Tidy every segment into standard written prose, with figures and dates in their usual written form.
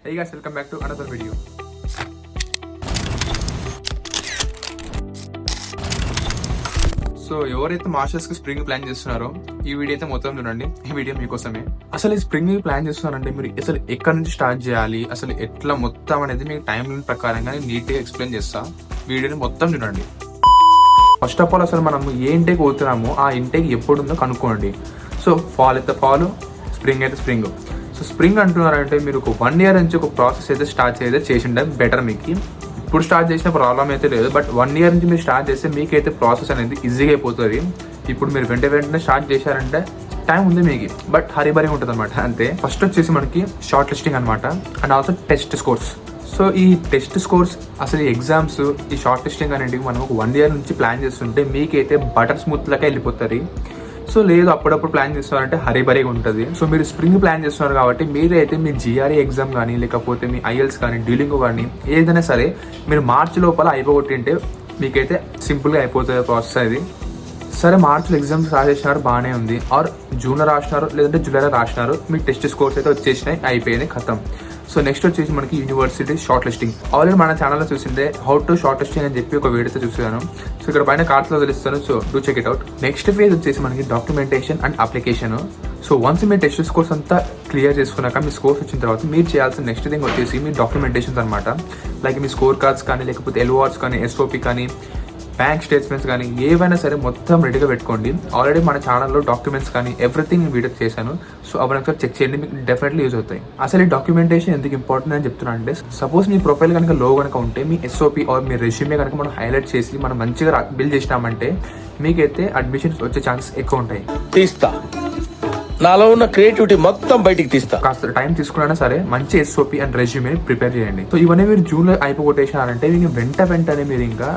Hey guys, welcome back to another video. So ఎవరైతే masters కి spring plan చేస్తున్నారో ఈ వీడియో అయితే మొత్తం చూడండి. ఈ వీడియో మీకోసమే. అసలు ఈ స్ప్రింగ్ ప్లాన్ చేస్తున్నారంటే మీరు అసలు ఎక్కడి నుంచి స్టార్ట్ చేయాలి, అసలు ఎట్లా మొత్తం అనేది మీకు టైం లైన్ ప్రకారంగా నీట్ గా ఎక్స్ప్లెయిన్ చేస్తా. వీడియోని మొత్తం చూడండి. ఫస్ట్ ఆఫ్ ఆల్ అసలు మనం ఏ ఇంటేక్ పోతున్నామో ఆ ఇంటేక్ ఎప్పుడు ఉందో కనుక్కోండి. సో ఫాల్ అయితే ఫాల్, స్ప్రింగ్ అయితే స్ప్రింగ్. సో స్ప్రింగ్ అంటున్నారంటే మీరు ఒక 1 year నుంచి ఒక ప్రాసెస్ అయితే స్టార్ట్ చేసిండే బెటర్. మీకు ఇప్పుడు స్టార్ట్ చేసిన ప్రాబ్లం అయితే లేదు, బట్ 1 year నుంచి మీరు స్టార్ట్ చేస్తే మీకైతే ప్రాసెస్ అనేది ఈజీగా అయిపోతుంది. ఇప్పుడు మీరు వెంటనే స్టార్ట్ చేశారంటే టైం ఉంది మీకు, బట్ హరిబరి ఉంటుంది అనమాట అంతే. ఫస్ట్ వచ్చేసి మనకి షార్ట్ లిస్టింగ్ అనమాట, and also test scores. So ఈ టెస్ట్ స్కోర్స్ అసలు ఈ ఎగ్జామ్స్, ఈ షార్ట్ లిస్టింగ్ అనేవి మనం ఒక 1 year నుంచి ప్లాన్ చేస్తుంటే మీకైతే బటర్ స్మూత్ లెక్క వెళ్ళిపోతుంది. సో లేదు అప్పుడప్పుడు ప్లాన్ చేస్తున్నారంటే హరిబరిగా ఉంటుంది. సో మీరు స్ప్రింగ్ ప్లాన్ చేస్తున్నారు కాబట్టి మీరైతే మీ జిఆర్ఈ ఎగ్జామ్ కానీ లేకపోతే మీ ఐఎల్స్ కానీ డ్యూలింగో కానీ ఏదైనా సరే మీరు మార్చి లోపల అయిపోగొట్టింటే మీకైతే సింపుల్గా అయిపోతుంది ప్రాసెస్ అది. సరే మార్చిలో ఎగ్జామ్స్ రాసేసినారు, బాగానే ఉంది. ఆర్ జూన్లో రాసినారు లేదంటే జూలైలో రాసినారు, మీ టెస్ట్ స్కోర్స్ అయితే వచ్చేసినాయి, అయిపోయింది, ఖతం. సో నెక్స్ట్ వచ్చేసి మనకి యూనివర్సిటీ షార్ట్ లిస్టింగ్. ఆల్రెడీ మన ఛానల్లో చూసిందే హౌ టు షార్ట్ లిస్టింగ్ అని చెప్పి ఒక వీడియోతో చూసాను. సో ఇక్కడ పైన కార్డ్స్లో తెలుస్తాను, so do check it out. Next phase వచ్చేసి మనకి documentation and application. So once మీ టెస్ట్ స్కోర్స్ అంతా క్లియర్ చేసుకున్నాక మీ స్కోర్స్ వచ్చిన తర్వాత మీరు చేయాల్సిన నెక్స్ట్ థింగ్ వచ్చేసి మీ డాక్యుమెంటేషన్స్ అనమాట. లైక్ మీ స్కోర్ కార్డ్స్ కానీ లేకపోతే ఎల్ఓఆర్స్ కానీ ఎస్ఓపి కానీ బ్యాంక్ స్టేట్మెంట్స్ కానీ ఏవైనా సరే మొత్తం రెడీగా పెట్టుకోండి. ఆల్రెడీ మన ఛానల్లో డాక్యుమెంట్స్ కానీ ఎవ్రీథింగ్ వీడియో చేశాను. సో అవన్నీ ఒకసారి చెక్ చేయండి, మీకు డెఫినెట్లీ యూజ్ అవుతాయి. అసలు ఈ డాక్యుమెంటేషన్ ఎందుకు ఇంపార్టెంట్ అని చెప్తున్నాను అంటే, సపోజ్ మీ ప్రొఫైల్ కనుక లో కనుక ఉంటే మీ ఎస్ఓపి ఆర్ మీ రెజ్యూమే కనుక మనం హైలైట్ చేసి మనం మంచిగా బిల్డ్ చేసినామంటే మీకైతే అడ్మిషన్స్ వచ్చే ఛాన్సెస్ ఎక్కువ ఉంటాయి. తీస్తా, నాలో ఉన్న క్రియేటివిటీ మొత్తం బయటికి తీస్తా. కాస్త టైం తీసుకున్నా సరే మంచి ఎస్ఓపి అండ్ రెజ్యూమే ప్రిపేర్ చేయండి. సో ఇవన్నీ మీరు జూన్లో అయిపోగొట్టేసినారంటే మీకు వెంటనే మీరు ఇంకా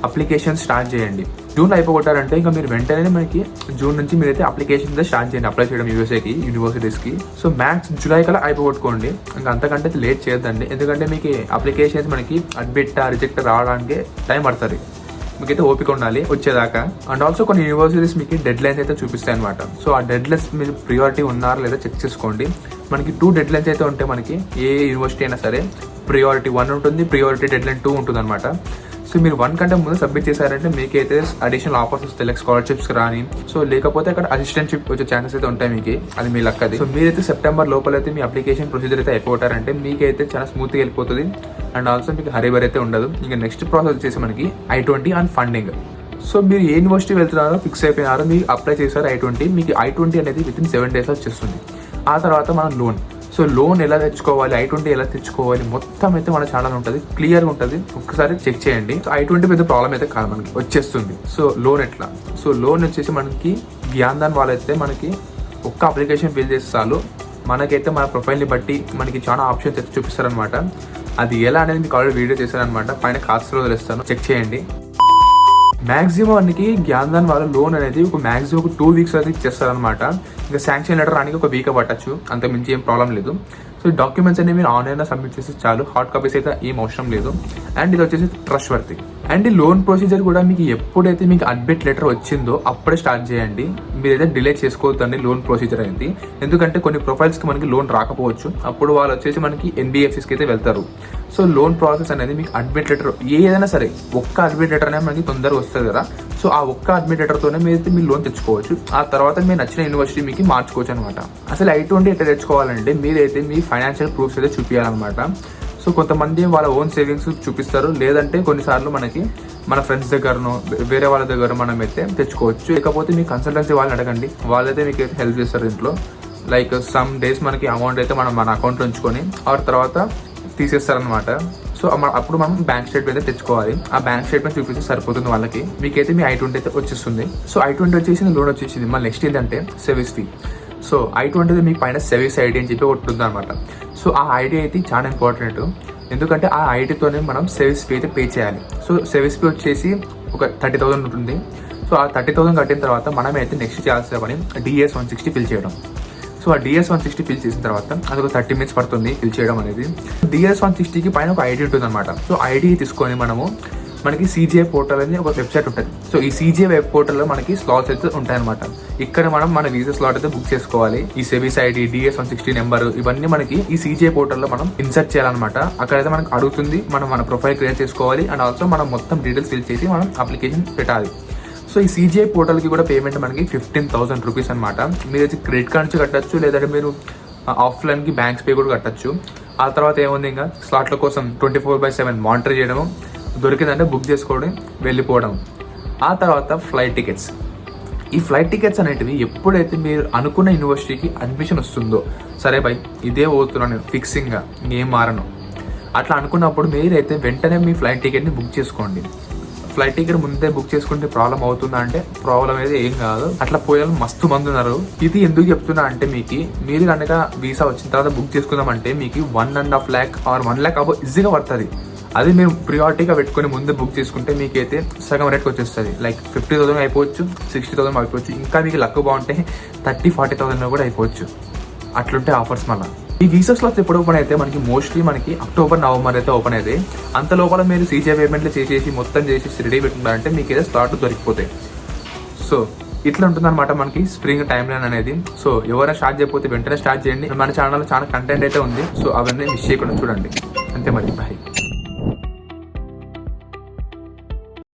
అప్లికేషన్ స్టార్ట్ చేయండి. జూన్లో అయిపోగొట్టారంటే ఇంకా మీరు వెంటనే మనకి జూన్ నుంచి మీరైతే అప్లికేషన్ స్టార్ట్ చేయండి, అప్లై చేయడం యూఎస్ఏకి, యూనివర్సిటీస్కి. సో మ్యాక్స్ జూలై కల్లా అయిపోగొట్టుకోండి, ఇంకా అంతకంటే లేట్ చేయొద్దండి. ఎందుకంటే మీకు అప్లికేషన్స్ మనకి అడ్మిట్ రిజెక్ట్ రావడానికి టైం పడుతుంది, మీకైతే ఓపిక ఉండాలి వచ్చేదాకా. అండ్ ఆల్సో కొన్ని యూనివర్సిటీస్ మీకు డెడ్ లైన్స్ అయితే చూపిస్తాయి అనమాట. సో ఆ డెడ్ లైన్స్ మీరు ప్రియారిటీ ఉన్నారా లేదా చెక్ చేసుకోండి. మనకి 2 డెడ్ లైన్స్ అయితే ఉంటాయి మనకి, ఏ యూనివర్సిటీ అయినా సరే. ప్రియారిటీ 1 ఉంటుంది, ప్రియారిటీ డెడ్ లైన్ 2 ఉంటుంది అనమాట. సో మీరు 1 కంటే ముందు సబ్మిట్ చేశారంటే మీకైతే అడిషనల్ ఆఫర్స్ వస్తాయి, లైక్ స్కాలర్షిప్స్ రాని. సో లేకపోతే అక్కడ అసిస్టెంట్షిప్ వచ్చే ఛాన్సెస్ అయితే ఉంటాయి మీకు, అది మీ లక్ అది. సో మీరైతే సెప్టెంబర్ లోపలైతే మీ అప్లికేషన్ ప్రొసీజర్ అయితే అయిపోతారంటే మీకైతే చాలా స్మూత్గా వెళ్ళిపోతుంది. అండ్ ఆల్సో మీకు హరిబరి అయితే ఉండదు. ఇంకా నెక్స్ట్ ప్రాసెస్ వచ్చేసి మనకి I-20 అండ్ ఫండింగ్. సో మీరు ఏ యూనివర్సిటీ వెళ్తున్నారో ఫిక్స్ అయిపోయినారో, మీరు అప్లై చేశారు I-20, మీకు I-20 అనేది వితిన్ 7 days వచ్చేస్తుంది. ఆ తర్వాత మన లోన్. సో లోన్ ఎలా తెచ్చుకోవాలి, I-20 ఎలా తెచ్చుకోవాలి మొత్తం అయితే మన ఛానల్ ఉంటుంది, క్లియర్గా ఉంటుంది, ఒక్కసారి చెక్ చేయండి. సో I-20 పెద్ద ప్రాబ్లం అయితే కాదు, మనకి వచ్చేస్తుంది. సో లోన్ ఎట్లా? సో లోన్ వచ్చేసి మనకి జ్ఞాన్దాన్ వాళ్ళైతే మనకి ఒక్క అప్లికేషన్ ఫిల్ చేస్తే చాలు, మనకైతే మన ప్రొఫైల్ని బట్టి మనకి చాలా ఆప్షన్స్ అయితే చూపిస్తారనమాట. అది ఎలా అనేది మీకు ఆల్రెడీ వీడియో చేశారనమాట, పైన కార్డ్స్లో వదిలేస్తాను, చెక్ చేయండి. మ్యాక్సిమం మనకి జ్ఞాన్దాన్ వాళ్ళ లోన్ అనేది ఒక మ్యాక్సిమం ఒక 2 weeks అయితే ఇచ్చేస్తారనమాట. ఇంకా శాంక్షన్ లెటర్ రానికి ఒక వీక్ పట్టచ్చు, అంత మించి ఏం ప్రాబ్లం లేదు. సో డాక్యుమెంట్స్ అనేవి మీరు ఆన్లైన్లో సబ్మిట్ చేసి చాలు, హార్డ్ కాపీస్ అయితే ఏం అవసరం లేదు. అండ్ ఇది వచ్చేసి ట్రస్ట్ వర్తి. అండ్ ఈ లోన్ ప్రొసీజర్ కూడా మీకు ఎప్పుడైతే మీకు అడ్మిట్ లెటర్ వచ్చిందో అప్పుడే స్టార్ట్ చేయండి, మీరైతే డిలే చేసుకోవద్దండి లోన్ ప్రొసీజర్ అనేది. ఎందుకంటే కొన్ని ప్రొఫైల్స్కి మనకి లోన్ రాకపోవచ్చు, అప్పుడు వాళ్ళు వచ్చేసి మనకి NBFCస్కి అయితే వెళ్తారు. సో లోన్ ప్రాసెస్ అనేది మీకు అడ్మిట్ లెటర్ ఏదైనా సరే ఒక్క అడ్మిట్ లెటర్ అనేది మనకి తొందరగా వస్తుంది కదా. సో ఆ ఒక్క అడ్మిట్ లెటర్తోనే మీరైతే మీరు లోన్ తెచ్చుకోవచ్చు. ఆ తర్వాత మీరు నచ్చిన యూనివర్సిటీ మీకు మార్చుకోవచ్చు అనమాట. అసలు I-20 ఎట్లా తెచ్చుకోవాలంటే మీరైతే మీ ఫైనాన్షియల్ ప్రూఫ్స్ అయితే చూపించాలన్నమాట. సో కొంతమంది వాళ్ళ ఓన్ సేవింగ్స్ చూపిస్తారు, లేదంటే కొన్నిసార్లు మనకి మన ఫ్రెండ్స్ దగ్గరనో వేరే వాళ్ళ దగ్గర మనం అయితే తెచ్చుకోవచ్చు. లేకపోతే మీ కన్సల్టెన్సీ వాళ్ళని అడగండి, వాళ్ళైతే మీకు అయితే హెల్ప్ చేస్తారు ఇంట్లో. లైక్ సమ్ డేస్ మనకి అమౌంట్ అయితే మనం మన అకౌంట్లో ఉంచుకొని ఆ తర్వాత తీసేస్తారనమాట. సో అప్పుడు మనం బ్యాంక్ స్టేట్మెంట్ అయితే తెచ్చుకోవాలి. ఆ బ్యాంక్ స్టేట్మెంట్ చూపిస్తే సరిపోతుంది వాళ్ళకి, మీకైతే మీ I-20 అయితే వచ్చేస్తుంది. సో I-20 వచ్చేసింది, లోన్ వచ్చేసింది. మళ్ళీ నెక్స్ట్ ఏంటంటే సర్వీస్ ఫీ. సో I-20 మీకు పైన సర్వీస్ ఐడి అని చెప్పి ఒకటి ఉంది అనమాట. సో ఆ ఐడి అయితే చాలా ఇంపార్టెంట్, ఎందుకంటే ఆ ఐడితోనే మనం సర్వీస్ ఫీ అయితే పే చేయాలి. సో సర్వీస్ ఫీ వచ్చేసి ఒక 30,000 ఉంటుంది. సో ఆ 30,000 కట్టిన తర్వాత మనమైతే నెక్స్ట్ చేయాల్సిన పని DS-160 ఫిల్ చేయడం. సో ఆ DS-160 ఫిల్ చేసిన తర్వాత అది ఒక 30 minutes పడుతుంది ఫిల్ చేయడం అనేది. DS-160కి పైన ఒక ఐడి ఉంటుంది అనమాట. సో ఐడి తీసుకొని మనము మనకి CGI పోర్టల్ అని ఒక వెబ్సైట్ ఉంటుంది. సో ఈ CGI వెబ్ పోర్టల్లో మనకి స్లాట్స్ అయితే ఉంటాయన్నమాట. ఇక్కడ మనం మన వీసా స్లాట్ అయితే బుక్ చేసుకోవాలి. ఈ సెబీస్ ID, DS-160 నెంబర్ ఇవన్నీ మనకి ఈ CGI పోర్టల్లో మనం ఇన్సర్ట్ చేయాలన్నమాట. అక్కడైతే మనకు అడుగుతుంది, మనం మన ప్రొఫైల్ క్రియేట్ చేసుకోవాలి అండ్ ఆల్సో మనం మొత్తం డీటెయిల్స్ ఫిల్ చేసి మనం అప్లికేషన్ పెట్టాలి. సో ఈ CGI పోర్టల్కి కూడా పేమెంట్ మనకి 15,000 రూపీస్ అనమాట. మీరు అయితే క్రెడిట్ కార్డ్ నుంచి కట్టచ్చు, లేదంటే మీరు ఆఫ్లైన్కి బ్యాంక్స్ పే కూడా కట్టచ్చు. ఆ తర్వాత ఏముంది, ఇంకా స్లాట్ల కోసం 24/7 మానిటర్ చేయడము, దొరికిందంటే బుక్ చేసుకోవడం, వెళ్ళిపోవడం. ఆ తర్వాత ఫ్లైట్ టికెట్స్. ఈ ఫ్లైట్ టికెట్స్ అనేటివి ఎప్పుడైతే మీరు అనుకున్న యూనివర్సిటీకి అడ్మిషన్ వస్తుందో, సరే బై ఇదే పోతున్నాను ఫిక్సింగ్గా ఇంకేం మారను అట్లా అనుకున్నప్పుడు మీరైతే వెంటనే మీ ఫ్లైట్ టికెట్ని బుక్ చేసుకోండి. ఫ్లైట్ టికెట్ ముందే బుక్ చేసుకుంటే ప్రాబ్లం అవుతుందా అంటే ప్రాబ్లం అయితే ఏం కాదు. అట్లా పోయే మస్తు మంది ఉన్నారు. ఇది ఎందుకు చెప్తున్నా అంటే మీరు కనుక వీసా వచ్చిన తర్వాత బుక్ చేసుకుందామంటే మీకు 1.5 lakh or 1 lakh అబో ఈజీగా పడుతుంది. అది మీరు ప్రియారిటీగా పెట్టుకుని ముందే బుక్ చేసుకుంటే మీకైతే సగం రేట్కి వచ్చేస్తుంది. లైక్ 50,000 అయిపోవచ్చు, 60,000 అయిపోవచ్చు, ఇంకా మీకు లక్ బాగుంటే 30,000-40,000 కూడా అయిపోవచ్చు. అట్లుంటే ఆఫర్స్ మళ్ళీ. ఈ వీసా స్లాట్స్ ఎప్పుడు ఓపెన్ అయితే మోస్ట్లీ మనకి అక్టోబర్, నవంబర్ అయితే ఓపెన్ అయితే అంత లోపల మీరు CGI పేమెంట్లు చేసేసి మొత్తం చేసేసి రెడీ పెట్టుకుంటారంటే మీకు ఏదో స్లాట్ దొరికిపోతాయి. సో ఇట్లా ఉంటుందన్నమాట మనకి స్ప్రింగ్ టైమ్ లైన్ అనేది. సో ఎవరైనా స్టార్ట్ చేయకపోతే వెంటనే స్టార్ట్ చేయండి. మన ఛానల్లో చాలా కంటెంట్ అయితే ఉంది. సో అవన్నీ మిస్ చేయకుండా చూడండి. అంతే మరి, బాయ్.